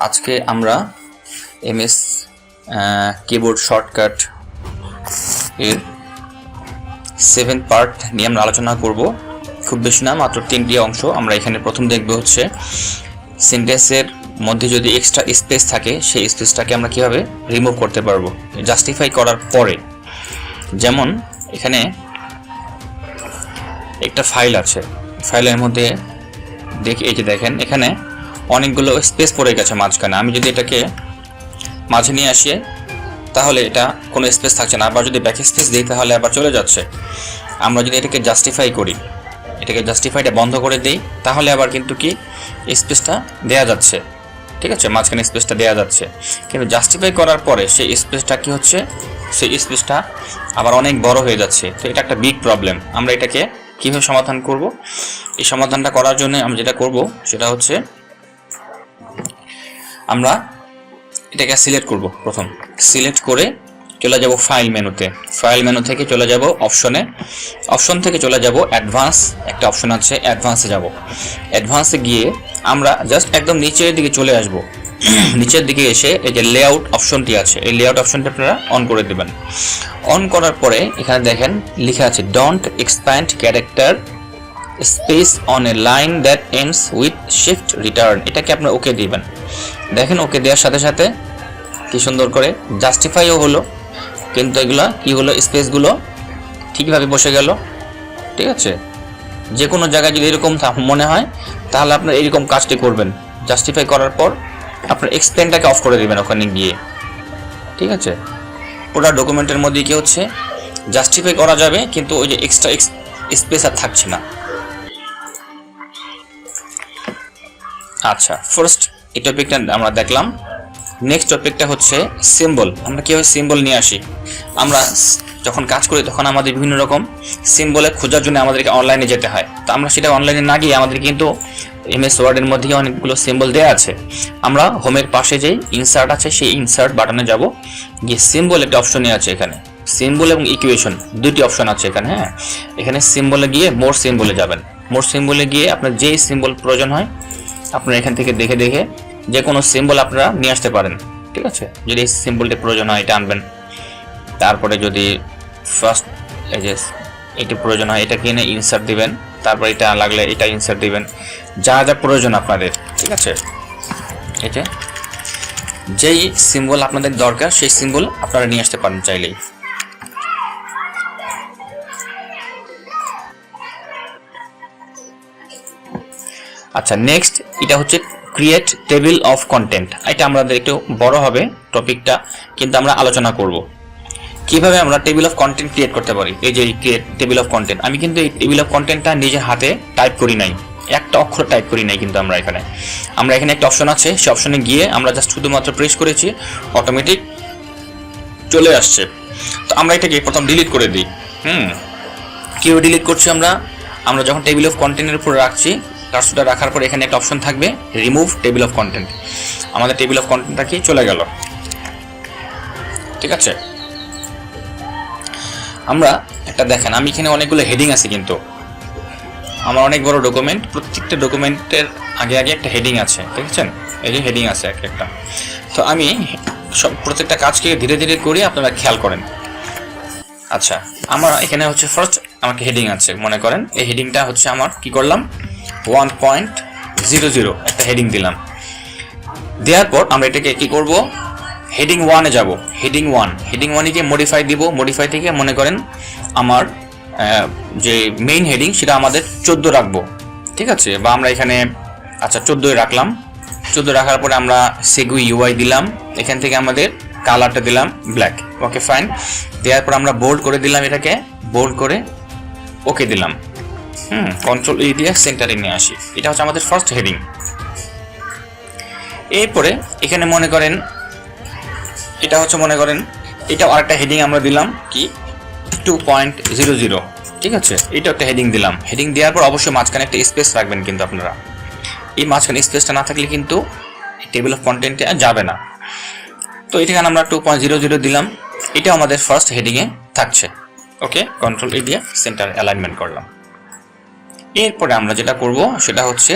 আজকে আমরা MS keyboard shortcut এর 7th পার্ট নিয়ে আমরা আলোচনা করব। খুব বেশি না, মাত্র 3টি অংশ। আমরা এখানে প্রথম দেখব হচ্ছে সেন্টেন্সের মধ্যে যদি এক্সট্রা স্পেস থাকে সেই স্পেসটাকে আমরা কিভাবে রিমুভ করতে পারবো জাস্টিফাই করার পরে। যেমন এখানে একটা ফাইল আছে, ফাইলের মধ্যে এই যে দেখেন এখানে অনেকগুলো স্পেস পড়ে গেছে মাঝখানে। আমি যদি এটাকে মাঝে নিয়ে আসি তাহলে এটা কোনো স্পেস থাকছে না, আবার যদি ব্যাক স্পেস দিই তাহলে আবার চলে যাচ্ছে। আমরা যদি এটাকে জাস্টিফাই করি, এটাকে জাস্টিফাইটা বন্ধ করে দিই তাহলে আবার কিন্তু কি স্পেসটা দেয়া যাচ্ছে, ঠিক আছে, মাঝখানে স্পেসটা দেয়া যাচ্ছে। কিন্তু জাস্টিফাই করার পরে সেই স্পেসটা কি হচ্ছে, সেই স্পেসটা আবার অনেক বড় হয়ে যাচ্ছে। তো এটা একটা বিগ প্রবলেম। আমরা এটাকে কীভাবে সমাধান করব? এই সমাধানটা করার জন্য আমরা যেটা করব সেটা হচ্ছে আমরা এটাকে সিলেক্ট করব। প্রথম সিলেক্ট করে চলে যাব ফাইল মেনুতে, ফাইল মেনু থেকে চলে যাব অপশনে, অপশন থেকে চলে যাব অ্যাডভান্স, একটা অপশন আছে অ্যাডভান্সে যাব। অ্যাডভান্সে গিয়ে আমরা জাস্ট একদম নিচের দিকে চলে আসব। নিচের দিকে এসে এই যে লেআউট অপশনটি আছে, এই লেআউট অপশনটা আপনারা অন করে দেবেন। অন করার পরে এখানে দেখেন লেখা আছে don't expand character space on a line that ends with shift return. এটাকে আপনারা ওকে দিবেন। দেখেন ওকে দেওয়ার সাথে সাথে কি সুন্দর করে জাস্টিফাইও হলো, কিন্তু এগুলা কি হলো, স্পেসগুলো ঠিকভাবে বসে গেল, ঠিক আছে। যে কোনো জায়গায় যদি এরকম মনে হয় তাহলে আপনার এরকম কাজটি করবেন। জাস্টিফাই করার পর আপনার এক্সপ্যান্ডটাকে অফ করে দেবেন ওখানে গিয়ে, ঠিক আছে। পুরো ডকুমেন্টের মধ্যে কি হচ্ছে, জাস্টিফাই করা যাবে কিন্তু ওই যে এক্সট্রা স্পেস আর থাকছে না। আচ্ছা, ফার্স্ট এই টপিকটা আমরা দেখলাম। নেক্সট টপিকটা হচ্ছে সিম্বল। আমরা কীভাবে সিম্বল নিয়ে আসি। আমরা যখন কাজ করি তখন আমাদের বিভিন্ন রকম সিম্বলে খোঁজার জন্য আমাদেরকে অনলাইনে যেতে হয়। তো আমরা সেটা অনলাইনে না গিয়ে আমাদের কিন্তু এমএস ওয়ার্ডের মধ্যে অনেকগুলো সিম্বল দেওয়া আছে। আমরা হোমের পাশে যেই ইনসার্ট আছে সেই ইনসার্ট বাটনে যাব, গিয়ে সিম্বল একটা অপশনই আছে এখানে, সিম্বল এবং ইকুয়েশন দুটি অপশন আছে এখানে। হ্যাঁ, এখানে সিম্বলে গিয়ে মোর সিম্বলে যাবেন। মোর সিম্বলে গিয়ে আপনার যেই সিম্বল প্রয়োজন হয় আপনারা এখান থেকে দেখে দেখে যে কোনো সিম্বল আপনারা নিয়ে আসতে পারেন, ঠিক আছে। যদি এই সিম্বলটি প্রয়োজন হয় এটা আনবেন, তারপরে যদি ফার্স্ট এই যে এটি প্রয়োজন হয় এটা কিনে ইনসার্ট দিবেন, তারপর এটা লাগলে এটা ইনসার্ট দিবেন, যা যা প্রয়োজন আপনাদের, ঠিক আছে। এটা যেই সিম্বল আপনাদের দরকার সেই সিম্বল আপনারা নিয়ে আসতে পারেন চাইলেই। আচ্ছা, নেক্সট এটা হচ্ছে ক্রিয়েট টেবিল অফ কন্টেন্ট। এটা আমাদের একটু বড় হবে টপিকটা, কিন্তু আমরা আলোচনা করব কিভাবে আমরা টেবিল অফ কন্টেন্ট ক্রিয়েট করতে পারি। এই যে ক্রিয়েট টেবিল অফ কন্টেন্ট, আমি কিন্তু এই টেবিল অফ কন্টেন্টটা নিজের হাতে টাইপ করি নাই, একটা অক্ষর টাইপ করি নাই, কিন্তু আমরা এখানে একটা অপশন আছে, সেই অপশনে গিয়ে আমরা জাস্ট শুধুমাত্র প্রেস করেছি, অটোমেটিক চলে আসছে। তো আমরা এটাকে প্রথম ডিলিট করে দিই। কীভাবে ডিলিট করছি আমরা যখন টেবিল অফ কন্টেন্টের উপর রাখছি, কার্সরটা রাখার পর এখানে একটা অপশন থাকবে রিমুভ টেবিল অফ কন্টেন্ট। আমাদের টেবিল অফ কন্টেন্টটা কি চলে গেল, ঠিক আছে। আমরা একটা দেখেন, আমি এখানে অনেকগুলো হেডিং আছে, কিন্তু আমার অনেক বড় ডকুমেন্ট, প্রত্যেকটা ডকুমেন্টের আগে আগে একটা হেডিং আছে, দেখেছেন, এই যে হেডিং আছে একটা। তো আমি সব প্রত্যেকটা কাজকে ধীরে ধীরে করি, আপনারা খেয়াল করেন। আচ্ছা, আমার এখানে হচ্ছে ফার্স্ট আমাকে হেডিং আছে, মনে করেন এই হেডিংটা হচ্ছে আমার কি করলাম 1.00 একটা হেডিং দিলাম। দেওয়ার পর আমরা এটাকে কি করব, হেডিং 1-এ যাব। হেডিং 1 গিয়ে মডিফাই দিব। মডিফাই থেকে মনে করেন আমার যে মেইন হেডিং সেটা আমাদের 14 রাখবো, ঠিক আছে। বা আমরা এখানে আচ্ছা 14 রাখলাম। 14 রাখার পরে আমরা সেগুই ইউআই দিলাম, এখান থেকে আমাদের কালারটা দিলাম ব্ল্যাক, ওকে ফাইন। দেওয়ার পর আমরা বোল্ড করে দিলাম, এটাকে বোল্ড করে ওকে দিলাম। কন্ট্রোল ই দিয়ে সেন্টারে নিয়ে আসি। এটা হচ্ছে আমাদের ফার্স্ট হেডিং। এরপরে এখানে মনে করেন এটা আরেকটা হেডিং আমরা দিলাম কি 2.00, ঠিক আছে। এটা একটা হেডিং দিলাম। হেডিং দেওয়ার পর অবশ্যই মাঝখানে একটা স্পেস রাখবেন, কিন্তু আপনারা এই মাঝখানে স্পেসটা না থাকলে কিন্তু টেবিল অফ কন্টেন্টে যাবে না। তো এখানে আমরা 2.00 দিলাম। এটা আমাদের ফার্স্ট হেডিংয়ে থাকছে, ওকে। কন্ট্রোল ই দিয়ে সেন্টার অ্যালাইনমেন্ট করলাম। এরপরে আমরা যেটা করব সেটা হচ্ছে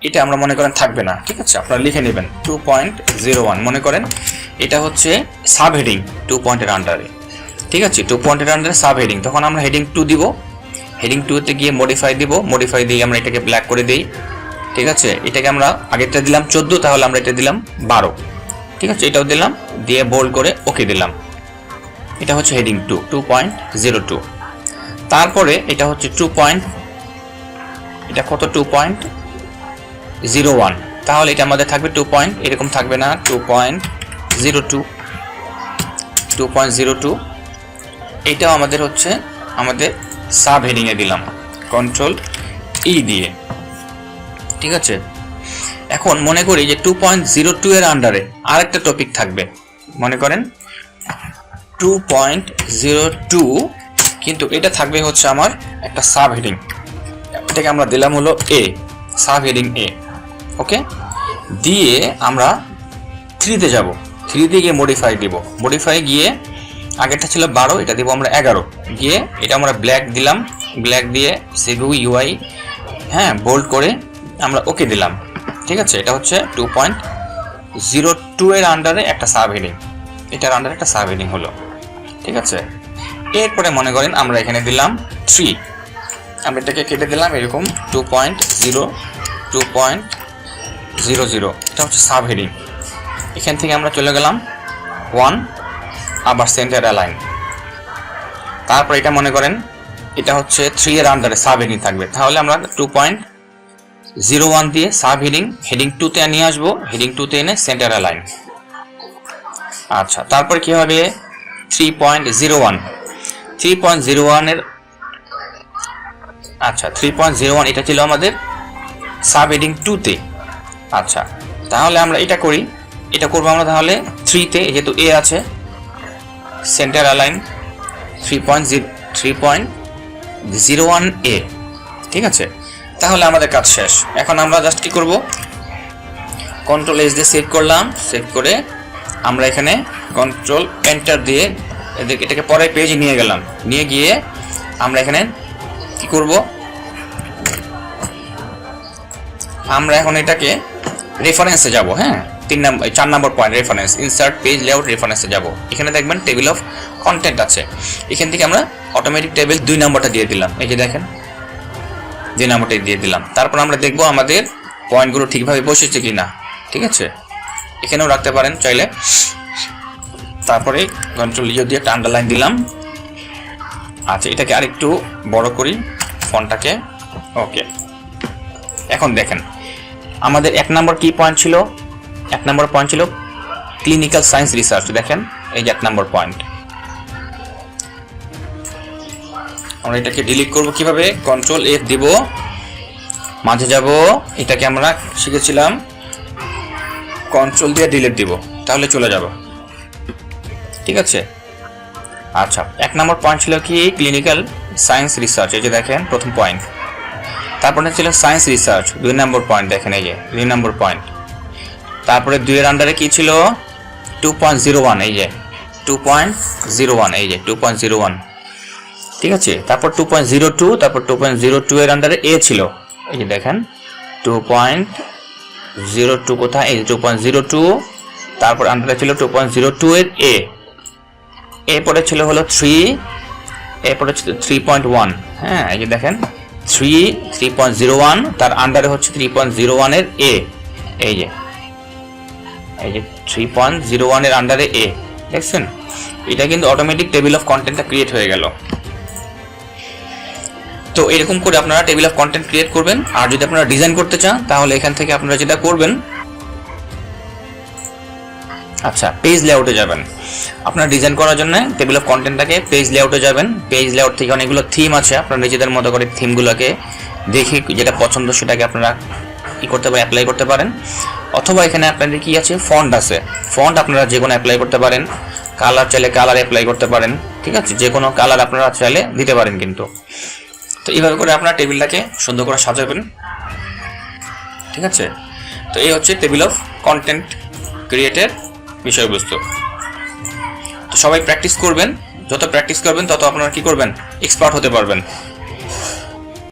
এটা আমরা মনে করেন থাকবে না, ঠিক আছে, আপনারা লিখে নেবেন 2.01 মনে করেন এটা হচ্ছে সাব হেডিং 2 পয়েন্টের আন্ডারে, ঠিক আছে, 2 পয়েন্টের আন্ডারে সাব হেডিং। তখন আমরা হেডিং 2 দিব, হেডিং 2 গিয়ে মডিফাই দিব, মডিফাই দিয়ে আমরা এটাকে ব্ল্যাক করে দিই, ঠিক আছে। এটাকে আমরা আগেরটা দিলাম 14, তাহলে আমরা এটা দিলাম 12, ঠিক আছে, এটাও দিলাম, দিয়ে বোল্ড করে ওকে দিলাম। এটা হচ্ছে হেডিং 2.02। তারপরে এটা হচ্ছে এটা কত 2.01, তাহলে এটা আমাদের থাকবে 2 পয়েন্ট, এরকম থাকবে না, 2.02। এটাও আমাদের হচ্ছে আমাদের সাব হেডিং এ দিলাম কন্ট্রোল ই দিয়ে, ঠিক আছে। এখন মনে করি যে 2.02 এর আন্ডারে আরেকটা টপিক থাকবে, মনে করেন 2.02, কিন্তু এটা থাকবে হচ্ছে আমার একটা সাব হেডিং, এটাকে আমরা দিলাম হলো এ, সাব হেডিং এ, ওকে। দিয়ে আমরা 3 যাব, 3 গিয়ে মডিফাই দিব, মডিফাই গিয়ে আগেরটা ছিল 12, এটা দিব আমরা 11, গিয়ে এটা আমরা ব্ল্যাক দিলাম, ব্ল্যাক দিয়ে সিগু ইউআই, হ্যাঁ, বোল্ড করে আমরা ওকে দিলাম, ঠিক আছে। এটা হচ্ছে 2.02 এর আন্ডারে একটা সাব হেডিং, এটার আন্ডারে একটা সাব হেডিং হলো, ঠিক আছে। এরপরে মনে করেন আমরা এখানে দিলাম 3, আমরা এটাকে কেটে দিলাম এরকম 2.00, এটা হচ্ছে সাব হেডিং। এখান থেকে আমরা চলে গেলাম 1, আবার সেন্টার অ্যালাইন। তারপর এটা মনে করেন এটা হচ্ছে 3 এর আন্ডারে সাব হেডিং থাকবে, তাহলে আমরা 2.01 দিয়ে সাব হেডিং 2 তে নিয়ে আসবো, হেডিং 2 তে এনে সেন্টার অ্যালাইন। আচ্ছা, তারপর কি হবে 3.01 এর, আচ্ছা 3.01 এটা ছিল আমাদের সাব হেডিং 2 তে। আচ্ছা, তাহলে আমরা এটা করি, এটা করবো আমরা তাহলে 3 তে, যেহেতু এ আছে, সেন্টার অ্যালাইন 3.01 এ, ঠিক আছে। তাহলে আমাদের কাজ শেষ। এখন আমরা জাস্ট কি করব, কন্ট্রোল এস দিয়ে সেভ করলাম, সেভ করে আমরা এখানে কন্ট্রোল এন্টার দিয়ে এটাকে পরের পেজে নিয়ে গেলাম, নিয়ে গিয়ে আমরা এখানে কি করব, আমরা এখন এটাকে রেফারেন্সে যাব, হ্যাঁ, 4 নম্বর point reference, insert page layout রেফারেন্সে যাব। এখানে দেখবেন টেবিল অফ কন্টেন্ট আছে, এখান থেকে আমরা অটোমেটিক টেবিল 2 নম্বরটা দিয়ে দিলাম, এই যে দেখেন 2 নম্বরটা দিয়ে দিলাম। তারপর আমরা দেখব আমাদের পয়েন্টগুলো ঠিকভাবে বসেছে কিনা, ঠিক আছে, এখানেও রাখতে পারেন চাইলে। তারপরে কন্ট্রোল ই দিয়ে একটা আন্ডারলাইন দিলাম। আচ্ছা, এটাকে আরেকটু বড় করি ফন্টটাকে, ওকে। এখন দেখেন আমাদের 1 নম্বর কি পয়েন্ট ছিল, 1 নম্বর পয়েন্ট ছিল ক্লিনিক্যাল সায়েন্স রিসার্চ, দেখেন এই যে 1 নম্বর পয়েন্ট। আমরা এটাকে ডিলিট করব কিভাবে, কন্ট্রোল এফ দিব, মাঝে যাব, এটাকে আমরা শিখেছিলাম কন্ট্রোল দিয়ে ডিলিট দিব, তাহলে চলে যাব, ঠিক আছে। আচ্ছা, 1 নম্বর পয়েন্ট ছিল কি ক্লিনিক্যাল সায়েন্স রিসার্চ, এই যে দেখেন প্রথম পয়েন্ট। তারপরে ছিল সায়েন্স রিসার্চ 2 নম্বর পয়েন্ট, দেখেন এই যে 2 নম্বর পয়েন্ট। তারপরে 2 এর আন্ডারে কি ছিল 2.01, এই যে 2.01, এই যে 2.01, ঠিক আছে। তারপর 2.02, তারপর 2.02 এর আন্ডারে এ ছিল, এই যে দেখেন 2.02 কোথায়, এই যে 2.02, তারপর আন্ডারে ছিল 2.02 এর এ, এরপরে ছিল হলো 3, এরপরে 3.1, হ্যাঁ, এই যে দেখেন 3.01, তার আন্ডারে হচ্ছে 3.01 এর এ, এই যে 3.01 এর আন্ডারে এ, দেখছেন। এটা কিন্তু অটোমেটিক টেবিল অফ কন্টেন্টটা ক্রিয়েট হয়ে গেল। তো এরকম করে আপনারা টেবিল অফ কন্টেন্ট ক্রিয়েট করবেন। আর যদি আপনারা ডিজাইন করতে চান তাহলে এখান থেকে আপনারা যেটা করবেন, আচ্ছা, পেজ লেআউটে যাবেন। আপনারা ডিজাইন করার জন্য টেবিল অফ কন্টেন্টটাকে পেজ লেআউটে যাবেন। পেজ লেআউট থেকে অনেকগুলো থিম আছে, আপনারা নিজেদের মতো করে থিমগুলোকে দেখে যেটা পছন্দ সেটাকে আপনারা কি করতে পারেন, অ্যাপ্লাই করতে পারেন। অথবা এখানে আপনাদের কি আছে, ফন্ট আছে, ফন্ট আপনারা যে কোনো অ্যাপ্লাই করতে পারেন। কালার চাইলে কালার অ্যাপ্লাই করতে পারেন, ঠিক আছে, যে কোনো কালার আপনারা চাইলে দিতে পারেন কিন্তু। তো এইভাবে করে আপনারা টেবিলটাকে সুন্দর করে সাজাবেন, ঠিক আছে। তো এই হচ্ছে টেবিল অফ কন্টেন্ট ক্রিয়েটের বিষয়বস্তু। তো সবাই প্র্যাকটিস করবেন, যত প্র্যাকটিস করবেন তত আপনারা কি করবেন, এক্সপার্ট হতে পারবেন।